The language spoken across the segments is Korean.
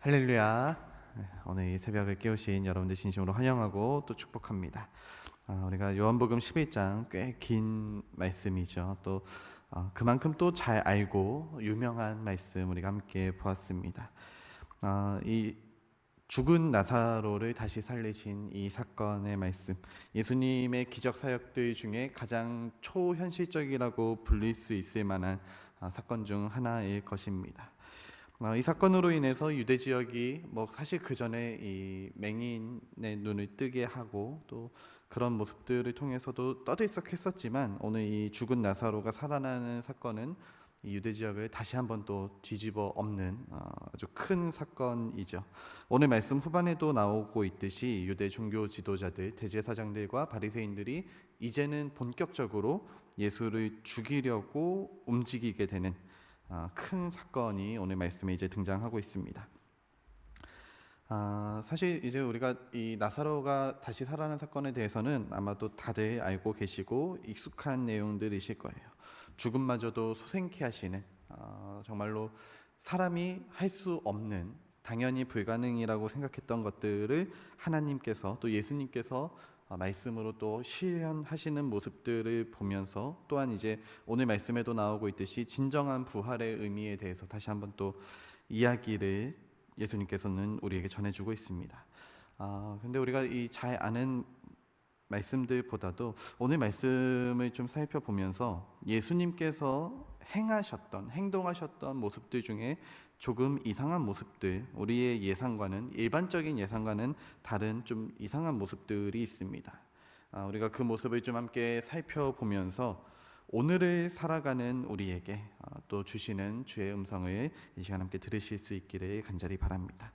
할렐루야. 오늘 이 새벽을 깨우신 여러분들 진심으로 환영하고 또 축복합니다. 우리가 요한복음 11장 꽤 긴 말씀이죠. 또 그만큼 또 잘 알고 유명한 말씀 우리가 함께 보았습니다. 이 죽은 나사로를 다시 살리신 이 사건의 말씀, 예수님의 기적 사역들 중에 가장 초현실적이라고 불릴 수 있을 만한 사건 중 하나일 것입니다. 이 사건으로 인해서 유대 지역이 사실 그 전에 이 맹인의 눈을 뜨게 하고 또 그런 모습들을 통해서도 떠들썩했었지만, 오늘 이 죽은 나사로가 살아나는 사건은 이 유대 지역을 다시 한번 또 뒤집어 엎는 아주 큰 사건이죠. 오늘 말씀 후반에도 나오고 있듯이 유대 종교 지도자들, 대제사장들과 바리새인들이 이제는 본격적으로 예수를 죽이려고 움직이게 되는 큰 사건이 오늘 말씀에 이제 등장하고 있습니다. 사실 이제 우리가 이 나사로가 다시 살아난 사건에 대해서는 아마도 다들 알고 계시고 익숙한 내용들이실 거예요. 죽음마저도 소생케 하시는, 정말로 사람이 할 수 없는, 당연히 불가능이라고 생각했던 것들을 하나님께서 또 예수님께서 말씀으로 또 실현하시는 모습들을 보면서, 또한 이제 오늘 말씀에도 나오고 있듯이 진정한 부활의 의미에 대해서 다시 한번 또 이야기를 예수님께서는 우리에게 전해주고 있습니다. 근데 우리가 이 잘 아는 말씀들보다도 오늘 말씀을 좀 살펴보면서 예수님께서 행동하셨던 모습들 중에 조금 이상한 모습들, 우리의 예상과는, 일반적인 예상과는 다른 좀 이상한 모습들이 있습니다. 우리가 그 모습을 좀 함께 살펴보면서 오늘을 살아가는 우리에게 또 주시는 주의 음성을 이 시간 함께 들으실 수 있기를 간절히 바랍니다.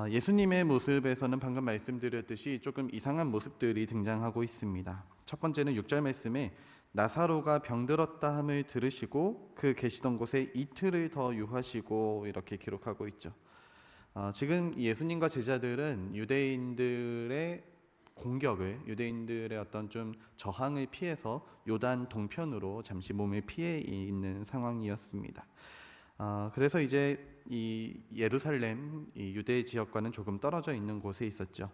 예수님의 모습에서는 방금 말씀드렸듯이 조금 이상한 모습들이 등장하고 있습니다. 첫 번째는 6절 말씀에 나사로가 병들었다 함을 들으시고 그 계시던 곳에 이틀을 더 유하시고, 이렇게 기록하고 있죠. 지금 예수님과 제자들은 유대인들의 공격을, 유대인들의 어떤 좀 저항을 피해서 요단 동편으로 잠시 몸을 피해 있는 상황이었습니다. 그래서 이제 이 예루살렘, 이 유대 지역과는 조금 떨어져 있는 곳에 있었죠.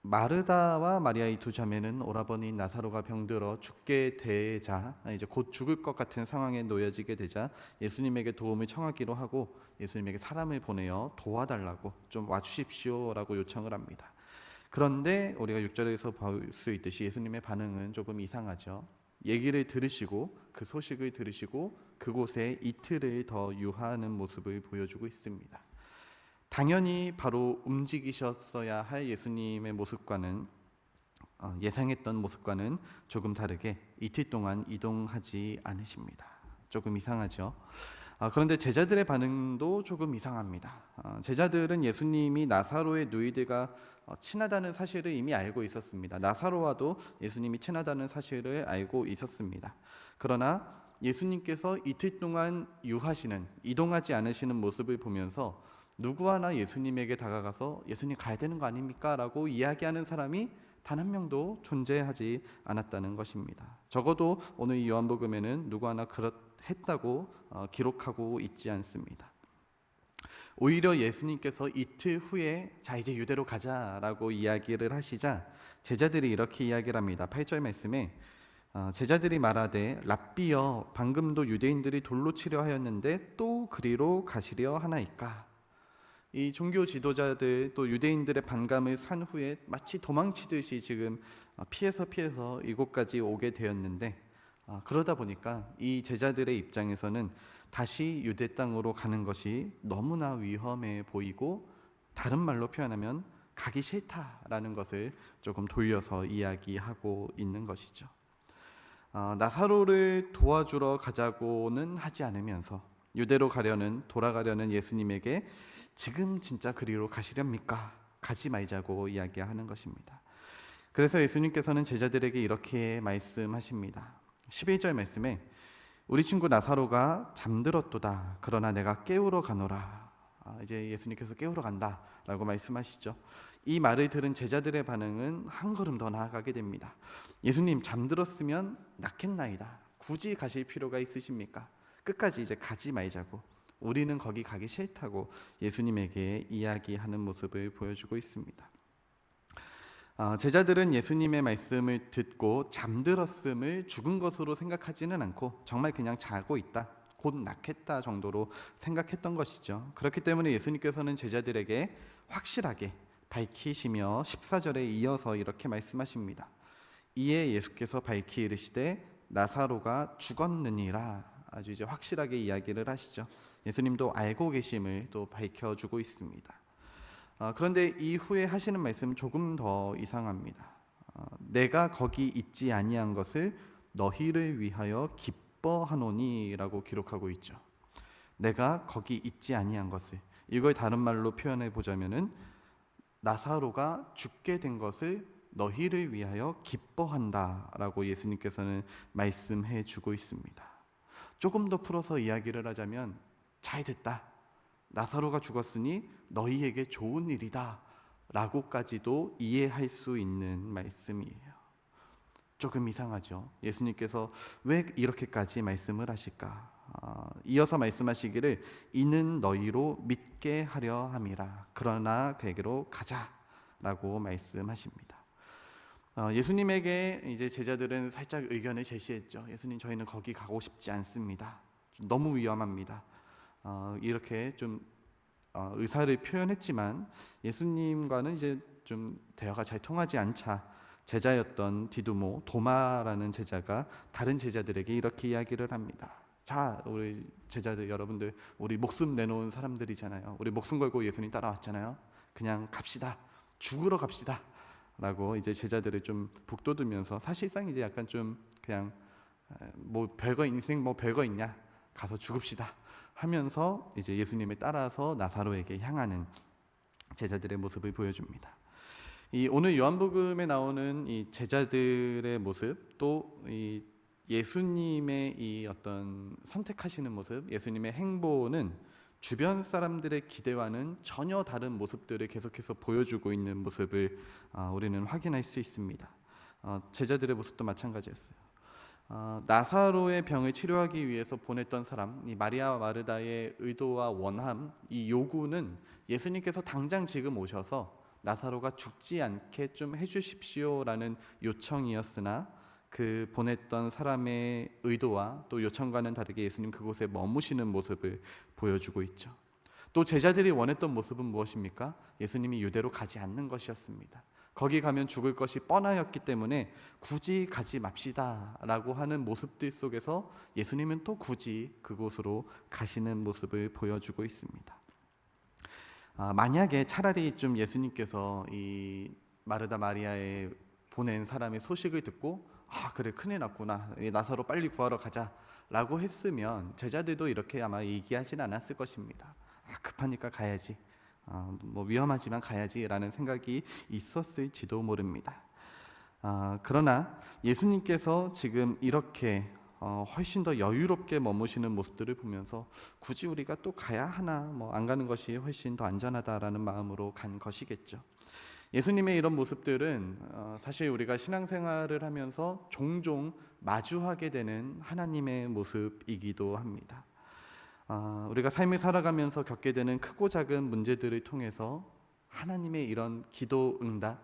마르다와 마리아 이 두 자매는 오라버니 나사로가 병들어 죽게 되자, 이제 곧 죽을 것 같은 상황에 놓여지게 되자 예수님에게 도움을 청하기로 하고 예수님에게 사람을 보내어 도와달라고, 좀 와주십시오라고 요청을 합니다. 그런데 우리가 6절에서 볼 수 있듯이 예수님의 반응은 조금 이상하죠. 얘기를 들으시고, 그 소식을 들으시고 그곳에 이틀을 더 유하는 모습을 보여주고 있습니다. 당연히 바로 움직이셨어야 할 예수님의 모습과는, 예상했던 모습과는 조금 다르게 이틀 동안 이동하지 않으십니다. 조금 이상하죠. 그런데 제자들의 반응도 조금 이상합니다. 제자들은 예수님이 나사로의 누이들과 친하다는 사실을 이미 알고 있었습니다. 나사로와도 예수님이 친하다는 사실을 알고 있었습니다. 그러나 예수님께서 이틀 동안 유하시는, 이동하지 않으시는 모습을 보면서 누구 하나 예수님에게 다가가서 예수님 가야 되는 거 아닙니까? 라고 이야기하는 사람이 단 한 명도 존재하지 않았다는 것입니다. 적어도 오늘 이 요한복음에는 누구 하나 그렇했다고 기록하고 있지 않습니다. 오히려 예수님께서 이틀 후에 자 이제 유대로 가자라고 이야기를 하시자 제자들이 이렇게 이야기를 합니다. 8절 말씀에 제자들이 말하되 랍비여 방금도 유대인들이 돌로 치려 하였는데 또 그리로 가시려 하나이까. 이 종교 지도자들 또 유대인들의 반감을 산 후에 마치 도망치듯이 지금 피해서 이곳까지 오게 되었는데, 그러다 보니까 이 제자들의 입장에서는 다시 유대 땅으로 가는 것이 너무나 위험해 보이고, 다른 말로 표현하면 가기 싫다라는 것을 조금 돌려서 이야기하고 있는 것이죠. 나사로를 도와주러 가자고는 하지 않으면서 유대로 돌아가려는 예수님에게 지금 진짜 그리로 가시렵니까? 가지 말자고 이야기하는 것입니다. 그래서 예수님께서는 제자들에게 이렇게 말씀하십니다. 11절 말씀에 우리 친구 나사로가 잠들었도다. 그러나 내가 깨우러 가노라. 이제 예수님께서 깨우러 간다라고 말씀하시죠. 이 말을 들은 제자들의 반응은 한 걸음 더 나아가게 됩니다. 예수님, 잠들었으면 낫겠나이다. 굳이 가실 필요가 있으십니까? 끝까지 이제 가지 말자고, 우리는 거기 가기 싫다고 예수님에게 이야기하는 모습을 보여주고 있습니다. 제자들은 예수님의 말씀을 듣고 잠들었음을 죽은 것으로 생각하지는 않고 정말 그냥 자고 있다, 곧 낫겠다 정도로 생각했던 것이죠. 그렇기 때문에 예수님께서는 제자들에게 확실하게 밝히시며 14절에 이어서 이렇게 말씀하십니다. 이에 예수께서 밝히 이르시되 나사로가 죽었느니라. 아주 이제 확실하게 이야기를 하시죠. 예수님도 알고 계심을 또 밝혀주고 있습니다. 그런데 이후에 하시는 말씀은 조금 더 이상합니다. 내가 거기 있지 아니한 것을 너희를 위하여 기뻐하노니라고 기록하고 있죠. 내가 거기 있지 아니한 것을, 이걸 다른 말로 표현해 보자면은 나사로가 죽게 된 것을 너희를 위하여 기뻐한다라고 예수님께서는 말씀해 주고 있습니다. 조금 더 풀어서 이야기를 하자면, 잘 됐다, 나사로가 죽었으니 너희에게 좋은 일이다 라고까지도 이해할 수 있는 말씀이에요. 조금 이상하죠. 예수님께서 왜 이렇게까지 말씀을 하실까? 이어서 말씀하시기를 이는 너희로 믿게 하려 함이라. 그러나 그에게로 가자라고 말씀하십니다. 예수님에게 이제 제자들은 살짝 의견을 제시했죠. 예수님, 저희는 거기 가고 싶지 않습니다. 너무 위험합니다. 이렇게 좀 의사를 표현했지만 예수님과는 이제 좀 대화가 잘 통하지 않자 제자였던 디두모, 도마라는 제자가 다른 제자들에게 이렇게 이야기를 합니다. 자, 우리 제자들 여러분들, 우리 목숨 내놓은 사람들이잖아요. 우리 목숨 걸고 예수님 따라왔잖아요. 그냥 갑시다, 죽으러 갑시다 라고 이제 제자들을 좀 북돋으면서, 사실상 이제 약간 좀 그냥 뭐 별거, 인생 뭐 별거 있냐, 가서 죽읍시다 하면서 이제 예수님을 따라서 나사로에게 향하는 제자들의 모습을 보여줍니다. 이 오늘 요한복음에 나오는 이 제자들의 모습, 또 이 예수님의 이 어떤 선택하시는 모습, 예수님의 행보는 주변 사람들의 기대와는 전혀 다른 모습들을 계속해서 보여주고 있는 모습을 우리는 확인할 수 있습니다. 제자들의 모습도 마찬가지였어요. 나사로의 병을 치료하기 위해서 보냈던 사람, 이 마리아와 마르다의 의도와 원함, 이 요구는 예수님께서 당장 지금 오셔서 나사로가 죽지 않게 좀 해주십시오라는 요청이었으나, 그 보냈던 사람의 의도와 또 요청과는 다르게 예수님 그곳에 머무시는 모습을 보여주고 있죠. 또 제자들이 원했던 모습은 무엇입니까? 예수님이 유대로 가지 않는 것이었습니다. 거기 가면 죽을 것이 뻔하였기 때문에 굳이 가지 맙시다 라고 하는 모습들 속에서 예수님은 또 굳이 그곳으로 가시는 모습을 보여주고 있습니다. 만약에 차라리 좀 예수님께서 이 마르다 마리아의 보낸 사람의 소식을 듣고 그래, 큰일 났구나, 나사로 빨리 구하러 가자 라고 했으면 제자들도 이렇게 아마 얘기하진 않았을 것입니다. 급하니까 가야지, 뭐 위험하지만 가야지 라는 생각이 있었을지도 모릅니다. 그러나 예수님께서 지금 이렇게 훨씬 더 여유롭게 머무시는 모습들을 보면서 굳이 우리가 또 가야 하나, 뭐 안 가는 것이 훨씬 더 안전하다라는 마음으로 간 것이겠죠. 예수님의 이런 모습들은 사실 우리가 신앙생활을 하면서 종종 마주하게 되는 하나님의 모습이기도 합니다. 우리가 삶을 살아가면서 겪게 되는 크고 작은 문제들을 통해서 하나님의 이런 기도 응답,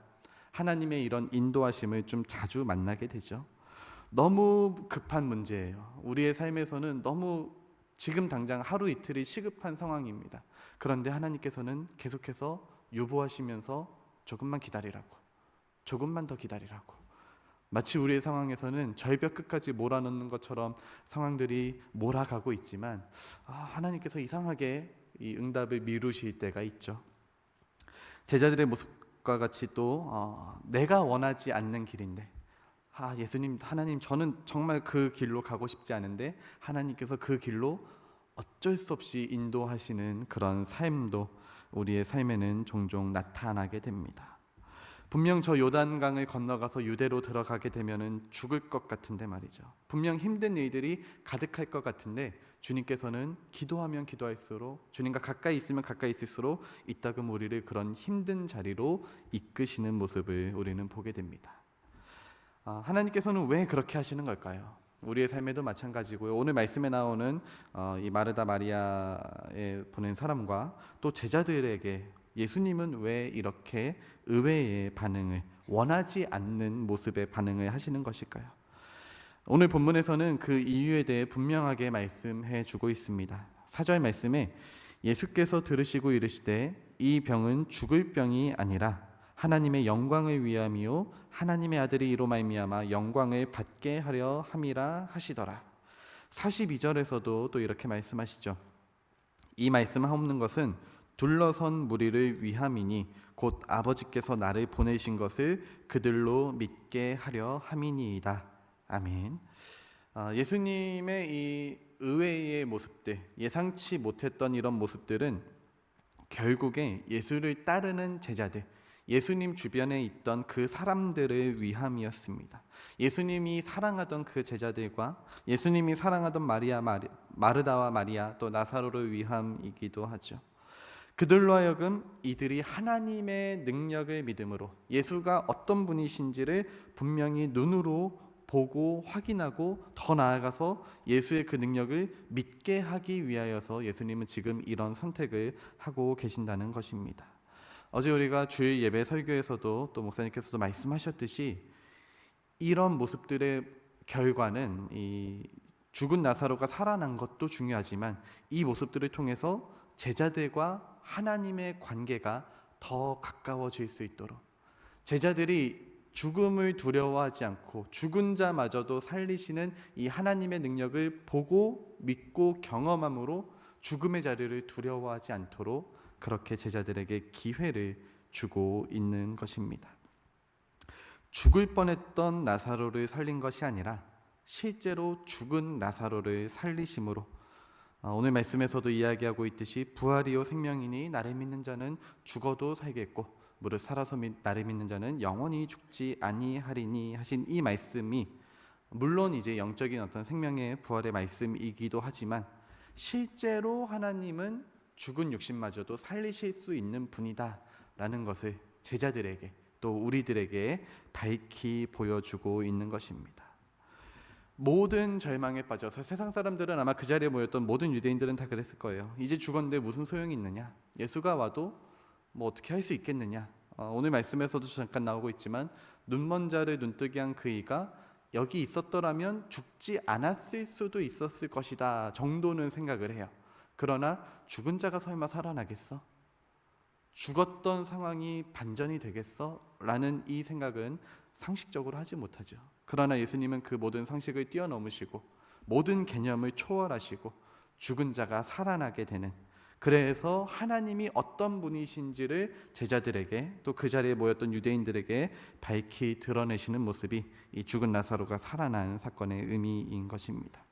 하나님의 이런 인도하심을 좀 자주 만나게 되죠. 너무 급한 문제예요. 우리의 삶에서는 너무 지금 당장 하루 이틀이 시급한 상황입니다. 그런데 하나님께서는 계속해서 유보하시면서 조금만 기다리라고, 조금만 더 기다리라고, 마치 우리의 상황에서는 절벽 끝까지 몰아넣는 것처럼 상황들이 몰아가고 있지만 하나님께서 이상하게 이 응답을 미루실 때가 있죠. 제자들의 모습과 같이 또 내가 원하지 않는 길인데, 예수님, 하나님, 저는 정말 그 길로 가고 싶지 않은데 하나님께서 그 길로 어쩔 수 없이 인도하시는 그런 삶도 우리의 삶에는 종종 나타나게 됩니다. 분명 저 요단강을 건너가서 유대로 들어가게 되면은 죽을 것 같은데 말이죠. 분명 힘든 일들이 가득할 것 같은데 주님께서는 기도하면 기도할수록, 주님과 가까이 있으면 가까이 있을수록 이따금 우리를 그런 힘든 자리로 이끄시는 모습을 우리는 보게 됩니다. 하나님께서는 왜 그렇게 하시는 걸까요? 우리의 삶에도 마찬가지고요. 오늘 말씀에 나오는 이 마르다 마리아에 보낸 사람과 또 제자들에게 예수님은 왜 이렇게 의외의 반응을, 원하지 않는 모습의 반응을 하시는 것일까요? 오늘 본문에서는 그 이유에 대해 분명하게 말씀해 주고 있습니다. 4절 말씀에 예수께서 들으시고 이르시되 이 병은 죽을 병이 아니라 하나님의 영광을 위함이요 하나님의 아들이 이로 말미암아 영광을 받게 하려 함이라 하시더라. 42절에서도 또 이렇게 말씀하시죠. 이 말씀하옵는 것은 둘러선 무리를 위함이니 곧 아버지께서 나를 보내신 것을 그들로 믿게 하려 함이니이다. 아멘. 예수님의 이 의외의 모습들, 예상치 못했던 이런 모습들은 결국에 예수를 따르는 제자들, 예수님 주변에 있던 그 사람들을 위함이었습니다. 예수님이 사랑하던 그 제자들과 예수님이 사랑하던 마르다와 마리아 또 나사로를 위함이기도 하죠. 그들로 하여금 이들이 하나님의 능력을 믿음으로 예수가 어떤 분이신지를 분명히 눈으로 보고 확인하고 더 나아가서 예수의 그 능력을 믿게 하기 위하여서 예수님은 지금 이런 선택을 하고 계신다는 것입니다. 어제 우리가 주일 예배 설교에서도 또 목사님께서도 말씀하셨듯이 이런 모습들의 결과는 이 죽은 나사로가 살아난 것도 중요하지만 이 모습들을 통해서 제자들과 하나님의 관계가 더 가까워질 수 있도록, 제자들이 죽음을 두려워하지 않고 죽은 자마저도 살리시는 이 하나님의 능력을 보고 믿고 경험함으로 죽음의 자리를 두려워하지 않도록 그렇게 제자들에게 기회를 주고 있는 것입니다. 죽을 뻔했던 나사로를 살린 것이 아니라 실제로 죽은 나사로를 살리심으로, 오늘 말씀에서도 이야기하고 있듯이 부활이요 생명이니 나를 믿는 자는 죽어도 살겠고 무릇 살아서 나를 믿는 자는 영원히 죽지 아니하리니 하신 이 말씀이 물론 이제 영적인 어떤 생명의 부활의 말씀이기도 하지만 실제로 하나님은 죽은 육신마저도 살리실 수 있는 분이다라는 것을 제자들에게 또 우리들에게 밝히 보여주고 있는 것입니다. 모든 절망에 빠져서 세상 사람들은 아마 그 자리에 모였던 모든 유대인들은 다 그랬을 거예요. 이제 죽었는데 무슨 소용이 있느냐? 예수가 와도 뭐 어떻게 할 수 있겠느냐? 오늘 말씀에서도 잠깐 나오고 있지만 눈먼 자를 눈뜨게 한 그 이가 여기 있었더라면 죽지 않았을 수도 있었을 것이다 정도는 생각을 해요. 그러나 죽은 자가 설마 살아나겠어? 죽었던 상황이 반전이 되겠어? 라는 이 생각은 상식적으로 하지 못하죠. 그러나 예수님은 그 모든 상식을 뛰어넘으시고 모든 개념을 초월하시고 죽은 자가 살아나게 되는, 그래서 하나님이 어떤 분이신지를 제자들에게 또 그 자리에 모였던 유대인들에게 밝히 드러내시는 모습이 이 죽은 나사로가 살아난 사건의 의미인 것입니다.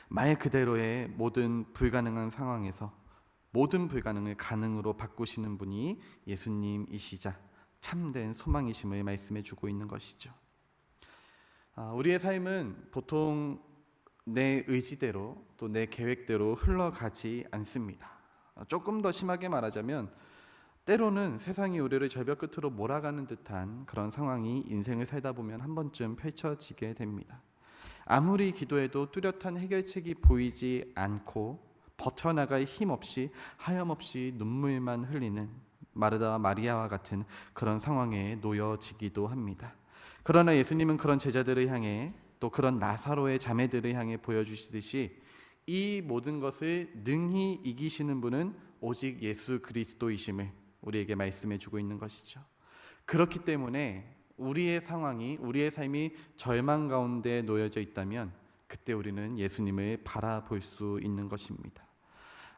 말 그대로의 모든 불가능한 상황에서 모든 불가능을 가능으로 바꾸시는 분이 예수님이시자 참된 소망이심을 말씀해 주고 있는 것이죠. 우리의 삶은 보통 내 의지대로 또 내 계획대로 흘러가지 않습니다. 조금 더 심하게 말하자면 때로는 세상이 우리를 절벽 끝으로 몰아가는 듯한 그런 상황이 인생을 살다 보면 한 번쯤 펼쳐지게 됩니다. 아무리 기도해도 뚜렷한 해결책이 보이지 않고 버텨나갈 힘 없이 하염없이 눈물만 흘리는 마르다와 마리아와 같은 그런 상황에 놓여지기도 합니다. 그러나 예수님은 그런 제자들을 향해 또 그런 나사로의 자매들을 향해 보여주시듯이 이 모든 것을 능히 이기시는 분은 오직 예수 그리스도이심을 우리에게 말씀해 주고 있는 것이죠. 그렇기 때문에 우리의 상황이, 우리의 삶이 절망 가운데 놓여져 있다면 그때 우리는 예수님을 바라볼 수 있는 것입니다.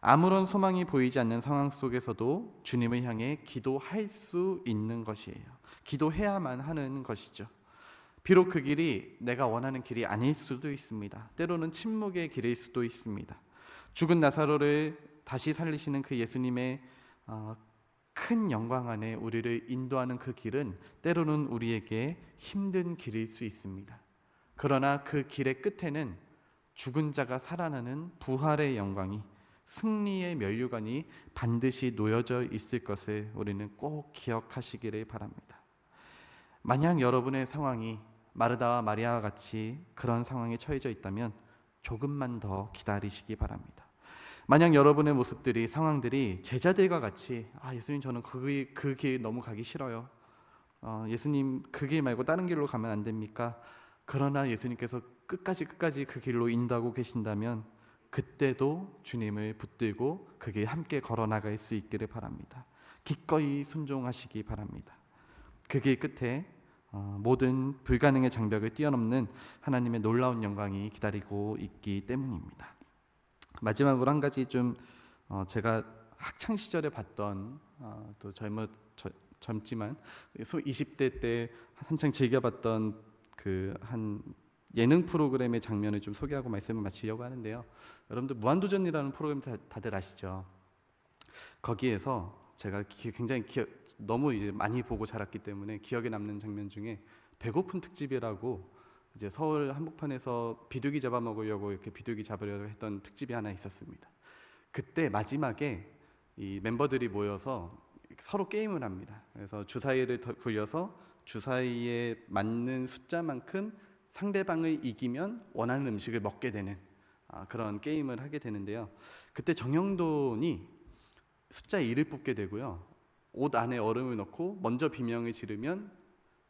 아무런 소망이 보이지 않는 상황 속에서도 주님을 향해 기도할 수 있는 것이에요. 기도해야만 하는 것이죠. 비록 그 길이 내가 원하는 길이 아닐 수도 있습니다. 때로는 침묵의 길일 수도 있습니다. 죽은 나사로를 다시 살리시는 그 예수님의 큰 영광 안에 우리를 인도하는 그 길은 때로는 우리에게 힘든 길일 수 있습니다. 그러나 그 길의 끝에는 죽은 자가 살아나는 부활의 영광이, 승리의 면류관이 반드시 놓여져 있을 것을 우리는 꼭 기억하시기를 바랍니다. 만약 여러분의 상황이, 마르다와 마리아와 같이 그런 상황에 처해져 있다면 조금만 더 기다리시기 바랍니다. 만약 여러분의 모습들이, 상황들이 제자들과 같이 예수님 저는 그 길 너무 가기 싫어요. 예수님 그 길 말고 다른 길로 가면 안 됩니까? 그러나 예수님께서 끝까지 그 길로 인도하고 계신다면 그때도 주님을 붙들고 그 길 함께 걸어 나갈 수 있기를 바랍니다. 기꺼이 순종하시기 바랍니다. 그 길 끝에 모든 불가능의 장벽을 뛰어넘는 하나님의 놀라운 영광이 기다리고 있기 때문입니다. 마지막으로 한 가지 좀 제가 학창 시절에 봤던 또 젊지만 20대 때 한창 즐겨봤던 그 한 예능 프로그램의 장면을 좀 소개하고 말씀을 마치려고 하는데요. 여러분들 무한도전이라는 프로그램 다들 아시죠? 거기에서 제가 굉장히 너무 이제 많이 보고 자랐기 때문에 기억에 남는 장면 중에 배고픈 특집이라고 이제 서울 한복판에서 비둘기 잡아먹으려고 이렇게 비둘기 잡으려고 했던 특집이 하나 있었습니다. 그때 마지막에 이 멤버들이 모여서 서로 게임을 합니다. 그래서 주사위를 굴려서 주사위에 맞는 숫자만큼 상대방을 이기면 원하는 음식을 먹게 되는 그런 게임을 하게 되는데요. 그때 정형돈이 숫자 1을 뽑게 되고요. 옷 안에 얼음을 넣고 먼저 비명을 지르면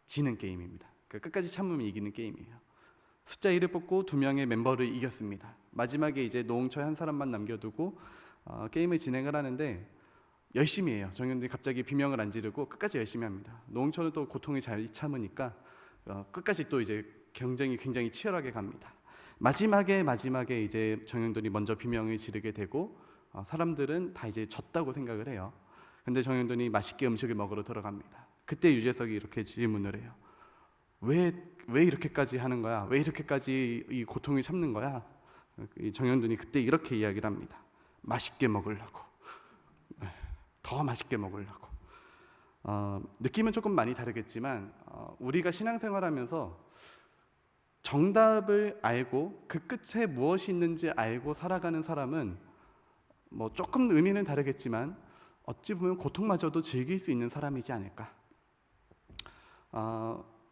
지는 게임입니다. 그러니까 끝까지 참으면 이기는 게임이에요. 숫자 1을 뽑고 2명의 멤버를 이겼습니다. 마지막에 이제 노홍철 한 사람만 남겨두고 게임을 진행을 하는데 열심히 해요. 정형돈이 갑자기 비명을 안 지르고 끝까지 열심히 합니다. 노홍철은 또 고통을 잘 참으니까 끝까지 또 이제 경쟁이 굉장히 치열하게 갑니다. 마지막에 이제 정형돈이 먼저 비명을 지르게 되고 사람들은 다 이제 졌다고 생각을 해요. 근데 정형돈이 맛있게 음식을 먹으러 들어갑니다. 그때 유재석이 이렇게 질문을 해요. 왜 이렇게까지 하는 거야? 왜 이렇게까지 이 고통을 참는 거야? 정형돈이 그때 이렇게 이야기를 합니다. 맛있게 먹으려고. 더 맛있게 먹으려고. 느낌은 조금 많이 다르겠지만 우리가 신앙생활하면서 정답을 알고 그 끝에 무엇이 있는지 알고 살아가는 사람은 뭐 조금 의미는 다르겠지만 어찌 보면 고통마저도 즐길 수 있는 사람이지 않을까.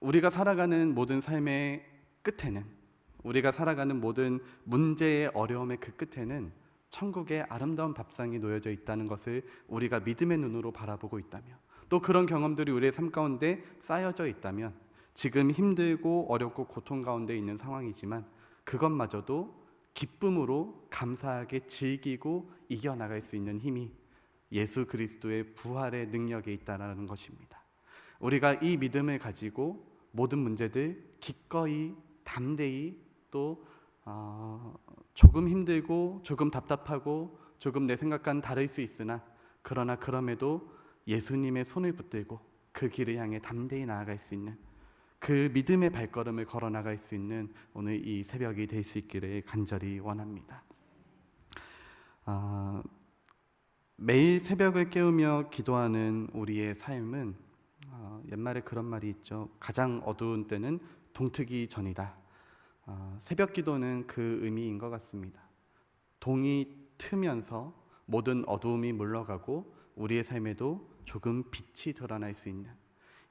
우리가 살아가는 모든 삶의 끝에는, 우리가 살아가는 모든 문제의 어려움의 그 끝에는 천국의 아름다운 밥상이 놓여져 있다는 것을 우리가 믿음의 눈으로 바라보고 있다면, 또 그런 경험들이 우리의 삶 가운데 쌓여져 있다면 지금 힘들고 어렵고 고통 가운데 있는 상황이지만 그것마저도 기쁨으로 감사하게 즐기고 이겨나갈 수 있는 힘이 예수 그리스도의 부활의 능력에 있다는 것입니다. 우리가 이 믿음을 가지고 모든 문제들 기꺼이 담대히 또 조금 힘들고 조금 답답하고 조금 내 생각과는 다를 수 있으나 그러나 그럼에도 예수님의 손을 붙들고 그 길을 향해 담대히 나아갈 수 있는 그 믿음의 발걸음을 걸어 나갈 수 있는 오늘 이 새벽이 될 수 있기를 간절히 원합니다. 매일 새벽을 깨우며 기도하는 우리의 삶은 옛말에 그런 말이 있죠. 가장 어두운 때는 동트기 전이다. 새벽 기도는 그 의미인 것 같습니다. 동이 트면서 모든 어두움이 물러가고 우리의 삶에도 조금 빛이 드러날 수 있는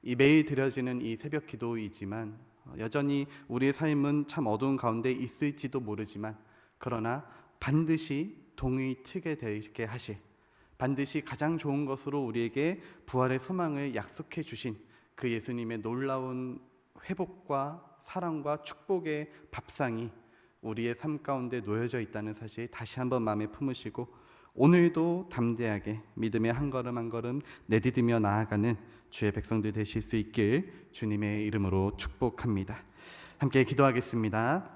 이 매일 드려지는 이 새벽 기도이지만 여전히 우리의 삶은 참 어두운 가운데 있을지도 모르지만 그러나 반드시 동이 트게 되게 하실, 반드시 가장 좋은 것으로 우리에게 부활의 소망을 약속해 주신 그 예수님의 놀라운 회복과 사랑과 축복의 밥상이 우리의 삶 가운데 놓여져 있다는 사실 다시 한번 마음에 품으시고 오늘도 담대하게 믿음의 한 걸음 한 걸음 내디디며 나아가는 주의 백성들 되실 수 있길 주님의 이름으로 축복합니다. 함께 기도하겠습니다.